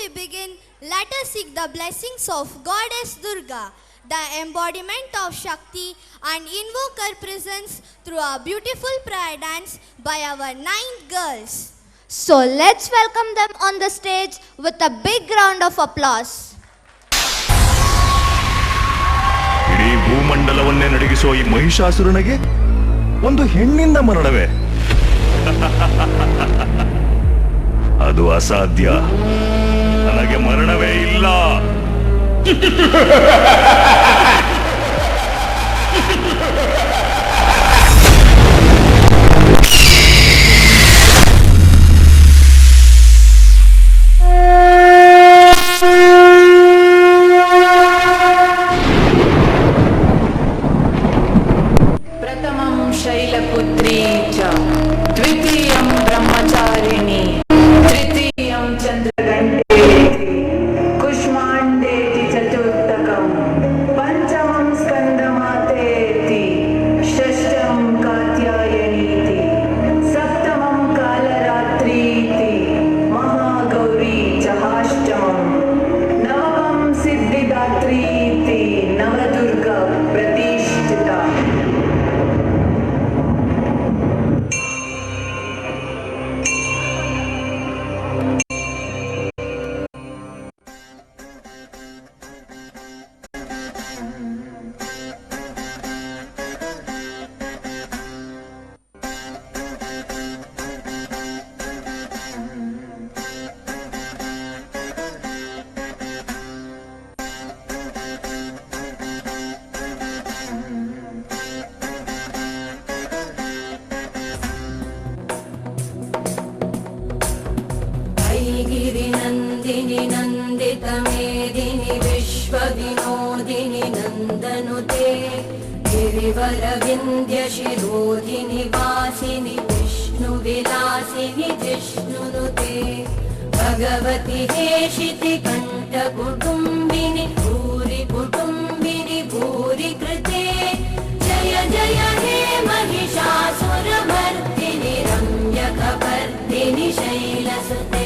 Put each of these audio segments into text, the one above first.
we begin, let us seek the blessings of Goddess Durga, the embodiment of Shakti, and invoke her presence through a beautiful prayer dance by our 9 girls. So let's welcome them on the stage with a big round of applause. ಇಡೀ ಭೂಮಂಡಲವನ್ನೇ ನಡಗಿಸುವ ಈ ಮಹಿಷಾಸುರನಿಗೆ ಒಂದು ಹೆಣ್ಣಿಂದ ಮರಣವೇ? ಅದು ಅಸಾಧ್ಯ. ನನಗೆ ಮರಣವೇ ಇಲ್ಲ. प्रथमं शैलपुत्री च द्वितीयं ब्रह्मचारिणी तृतीयं चन्द्रघण्टेति कुष्माण्डेति चतुर्थकं पञ्चमं स्कन्दमातेति षष्ठं कात्यायनीति सप्तमं कालरात्रीति महागौरी च अष्टमं नवमं सिद्धिदात्रीति नवदुर्गा प्रतिष्ठिता. गिरिनन्दिनि नन्दितमेदिनि विश्वविनोदिनि नन्दनुते गिरिवरविन्द्यशिरोधिनि वासिनि विष्णुविलासिनि जिष्णुनुते भगवति हेशिति कण्ठकुटुम्बिनि भूरि कुटुम्बिनि भूरि कृते जय जय हे महिषासुरमर्दिनि रम्यकपर्दिनि शैलसुते.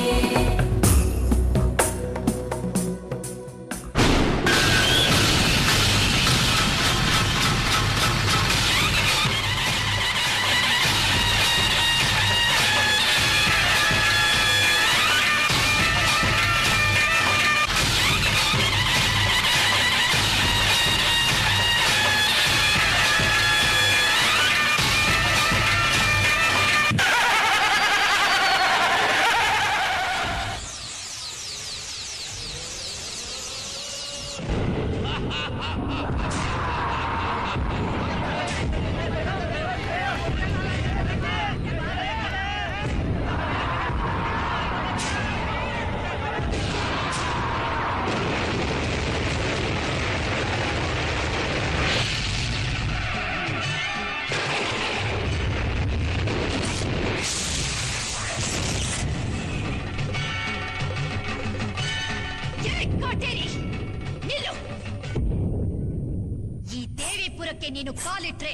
ನೀನು ಕಾಲಿಟ್ರೆ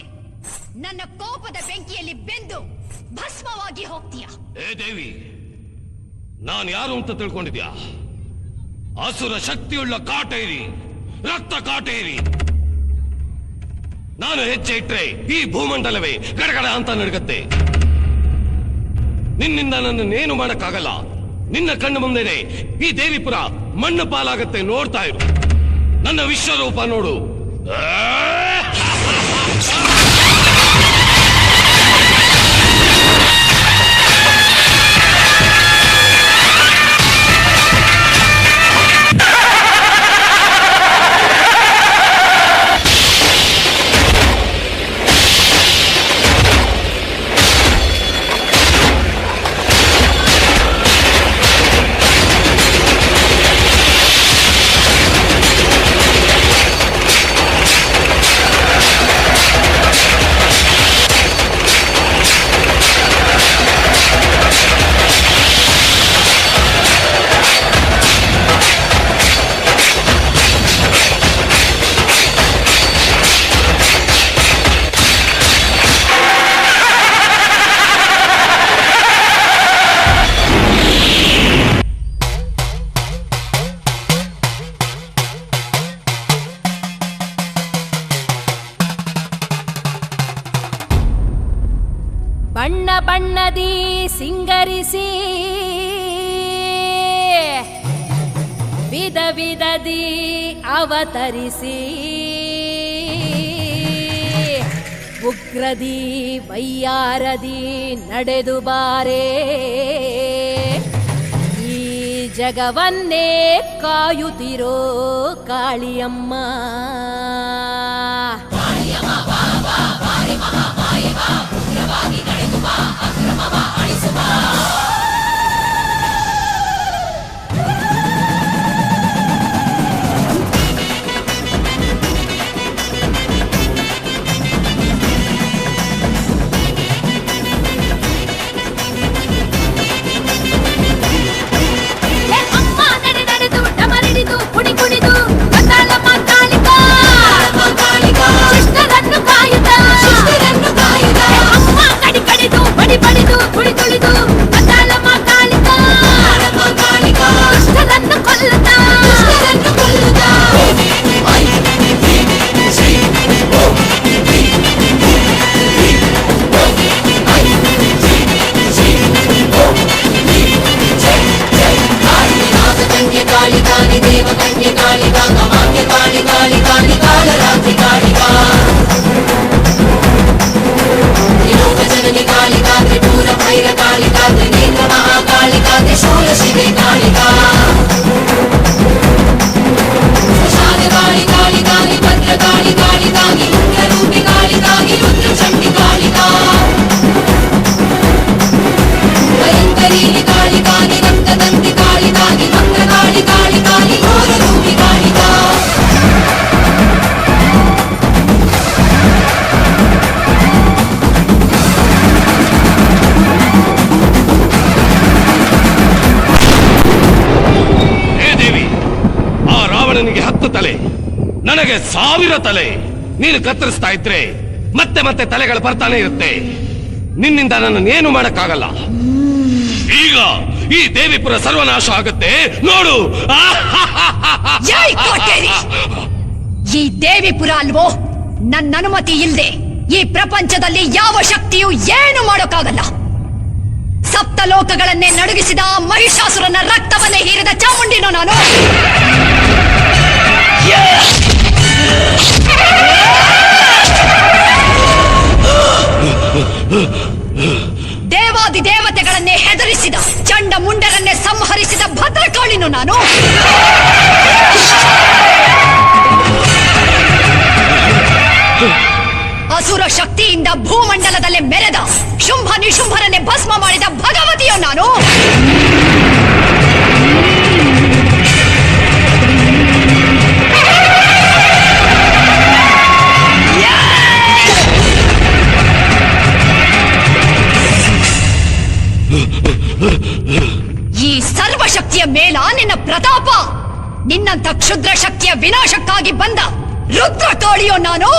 ನನ್ನ ಕೋಪದ ಬೆಂಕಿಯಲ್ಲಿ ಬೆಂದು ಭಸ್ಮವಾಗಿ ಹೋಗ್ತೀಯ. ಏ ದೇವಿ, ನಾನು ಯಾರು ಅಂತ ತಿಳ್ಕೊಂಡಿದ್ಯಾ? ಅಸುರ ಶಕ್ತಿಯುಳ್ಳ ಕಾಟೇರಿ, ರಕ್ತ ಕಾಟೇರಿ. ನಾನು ಹೆಜ್ಜೆ ಇಟ್ರೆ ಈ ಭೂಮಂಡಲವೇ ಗಡಗಡ ಅಂತ ನಡುಗತ್ತೆ. ನಿನ್ನಿಂದ ನನ್ನನ್ನೇನು ಮಾಡಕ್ಕಾಗಲ್ಲ. ನಿನ್ನ ಕಣ್ಣು ಮುಂದೆನೆ ಈ ದೇವಿಪುರ ಮಣ್ಣು ಪಾಲಾಗತ್ತೆ. ನೋಡ್ತಾ ಇರು, ನನ್ನ ವಿಶ್ವರೂಪ ನೋಡು. ಬಣ್ಣದಿ ಸಿಂಗರಿಸಿ ವಿಧ ವಿಧದಿ ಅವತರಿಸಿ ಉಗ್ರದಿ ವೈಯಾರದಿ ನಡೆದು ಬಾರೆ ಈ ಜಗವನ್ನೇ ಕಾಯುತ್ತಿರೋ ಕಾಳಿಯಮ್ಮ. ನನಗೆ 1000 ತಲೆ. ನೀನು ಕತ್ತರಿಸ್ತಾ ಇದ್ರೆ ಮತ್ತೆ ಮತ್ತೆ ತಲೆಗಳು ಬರ್ತಾನೆ ಇರುತ್ತೆ. ನಿನ್ನಿಂದ ನನ್ನನ್ನೇನು ಮಾಡಕ್ಕಾಗಲ್ಲ. ಈಗ ಈ ದೇವಿಪುರ ಸರ್ವನಾಶ ಆಗುತ್ತೆ ನೋಡು. ಈ ದೇವಿಪುರ ಅಲ್ವೋ, ನನ್ನ ಅನುಮತಿ ಇಲ್ಲದೆ ಈ ಪ್ರಪಂಚದಲ್ಲಿ ಯಾವ ಶಕ್ತಿಯೂ ಏನು ಮಾಡೋಕ್ಕಾಗಲ್ಲ. ಸಪ್ತ ಲೋಕಗಳನ್ನೇ ನಡುಗಿಸಿದ ಮಹಿಷಾಸುರನ ರಕ್ತವನ್ನೇ ಹೀರಿದ ಚಾಮುಂಡಿನೋ ನಾನು. ದೇವಾದಿ ದೇವತೆಗಳನ್ನೇ ಹೆದರಿಸಿದ ಚಂಡ ಮುಂಡರನ್ನೇ ಸಂಹರಿಸಿದ ಭದ್ರಕಾಳಿನೋ ನಾನು. ಅಸುರ ಶಕ್ತಿಯಿಂದ ಭೂಮಂಡಲದಲ್ಲೇ ಮೆರೆದ ಶುಂಭ ನಿಶುಂಭರನ್ನೇ ಭಸ್ಮ ಮಾಡಿದ ಭಗವತಿಯೋ ನಾನು. ಈ ಸರ್ವಶಕ್ತಿಯ ಮೇಲ ನಿನ್ನ ಪ್ರತಾಪ. ನಿನ್ನಂತ ಕ್ಷುದ್ರ ಶಕ್ತಿಯ ವಿನಾಶಕ್ಕಾಗಿ ಬಂದ ರುದ್ರ ಕಾಳಿಯೋ ನಾನು.